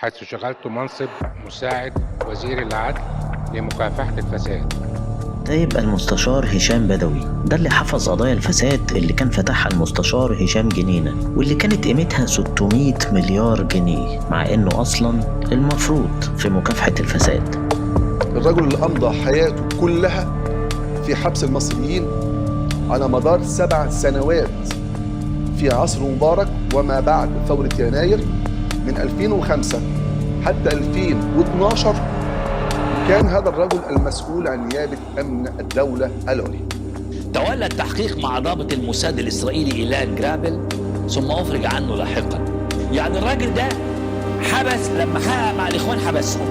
حيث شغلت منصب مساعد وزير العدل لمكافحة الفساد. ده يبقى المستشار هشام بدوي، ده اللي حفظ قضايا الفساد اللي كان فتحها المستشار هشام جنينة، واللي كانت قيمتها 600 مليار جنيه، مع انه اصلا المفروض في مكافحة الفساد. الرجل اللي امضى حياته كلها في حبس المصريين على مدار 7 سنوات في عصر مبارك وما بعد ثورة يناير من 2005 حتى 2012، كان هذا الرجل المسؤول عن نيابة أمن الدولة العليا. تولى التحقيق مع ضابط الموساد الإسرائيلي إيلان جرابل ثم أفرج عنه لاحقا. يعني الراجل ده حبس لما حقق مع الإخوان حبسهم،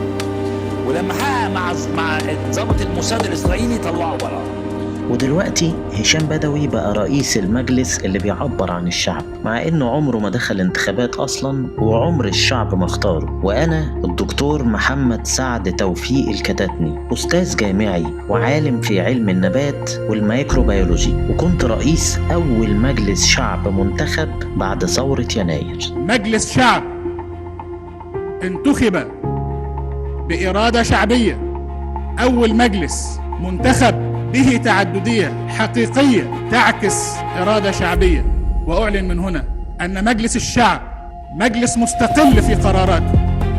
ولما حقق مع ضابط الموساد الإسرائيلي طلعوا براه. ودلوقتي هشام بدوي بقى رئيس المجلس اللي بيعبر عن الشعب، مع انه عمره ما دخل انتخابات اصلا وعمر الشعب ما اختاره. وانا الدكتور محمد سعد توفيق الكتاتني، استاذ جامعي وعالم في علم النبات والميكروبيولوجي، وكنت رئيس اول مجلس شعب منتخب بعد ثورة يناير. مجلس شعب انتخب بإرادة شعبية، أول مجلس منتخب به تعددية حقيقية تعكس إرادة شعبية. وأعلن من هنا أن مجلس الشعب مجلس مستقل في قراراته،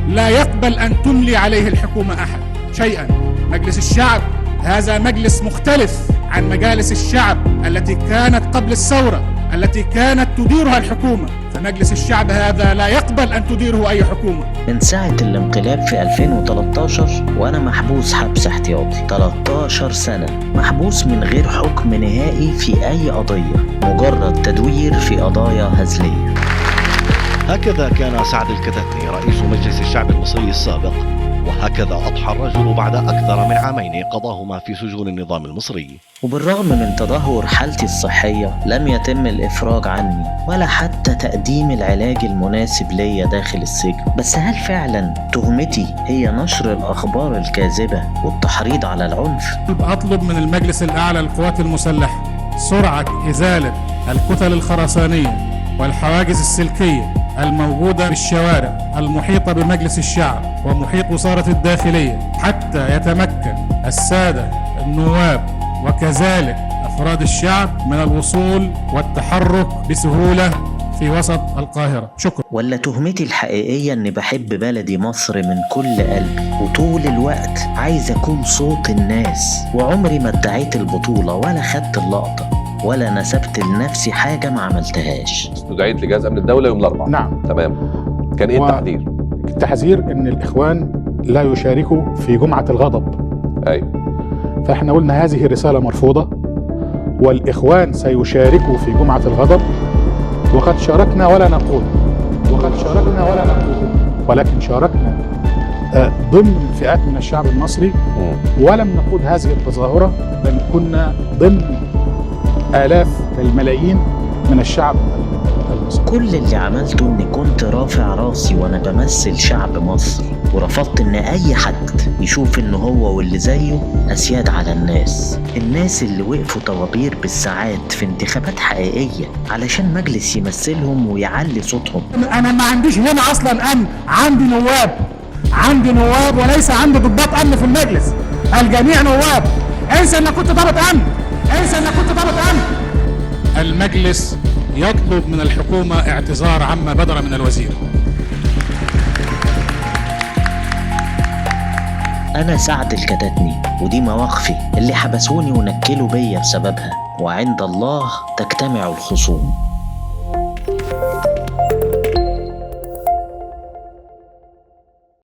لا يقبل أن تملي عليه الحكومة أحد شيئا. مجلس الشعب هذا مجلس مختلف عن مجالس الشعب التي كانت قبل الثورة، التي كانت تديرها الحكومة. فمجلس الشعب هذا لا يقبل أن تديره أي حكومة. من ساعة الانقلاب في 2013 وأنا محبوس حبس احتياطي 13 سنة، محبوس من غير حكم نهائي في أي قضية، مجرد تدوير في قضايا هزلية. هكذا كان سعد الكتاتني رئيس مجلس الشعب المصري السابق، وهكذا أضحى الرجل بعد أكثر من عامين قضاهما في سجون النظام المصري. وبالرغم من تدهور حالتي الصحية لم يتم الإفراج عني ولا حتى تقديم العلاج المناسب ليا داخل السجن. بس هل فعلا تهمتي هي نشر الأخبار الكاذبة والتحريض على العنف؟ أطلب من المجلس الأعلى للقوات المسلحة سرعة إزالة الكتل الخرسانية والحواجز السلكية الموجودة بالشوارع المحيطة بمجلس الشعب ومحيط وزارة الداخلية، حتى يتمكن السادة النواب وكذلك أفراد الشعب من الوصول والتحرك بسهولة في وسط القاهرة. شكرا. ولا تهمتي الحقيقية إني بحب بلدي مصر من كل قلبي، وطول الوقت عايز أكون صوت الناس، وعمري ما ادعيت البطولة ولا خدت اللقطة ولا نسبت لنفسي حاجة ما عملتهاش. استدعيت لجهاز أمن الدولة يوم الأربعاء. نعم. تمام. كان إيه التحذير؟ التحذير إن الإخوان لا يشاركوا في جمعة الغضب. أيوة. فإحنا قلنا هذه رسالة مرفوضة، والإخوان سيشاركوا في جمعة الغضب، وقد شاركنا ولا نقول، ولكن شاركنا ضمن فئات من الشعب المصري، ولم نقود هذه التظاهرة، بل كنا ضمن آلاف الملايين من الشعب المصري. كل اللي عملته اني كنت رافع راسي وانا بمثل شعب مصر، ورفضت ان اي حد يشوف ان هو واللي زيه اسياد على الناس اللي وقفوا طوابير بالساعات في انتخابات حقيقية علشان مجلس يمثلهم ويعلي صوتهم. أنا ما عنديش هنا أصلا أمن، عندي نواب وليس عندي ضباط أمن في المجلس، الجميع نواب. انسى انك كنت ضابط أمن. المجلس يطلب من الحكومة اعتذار عما بدر من الوزير. أنا سعد الكتاتني، ودي مواقفي اللي حبسوني ونكلوا بيا بسببها، وعند الله تجتمع الخصوم.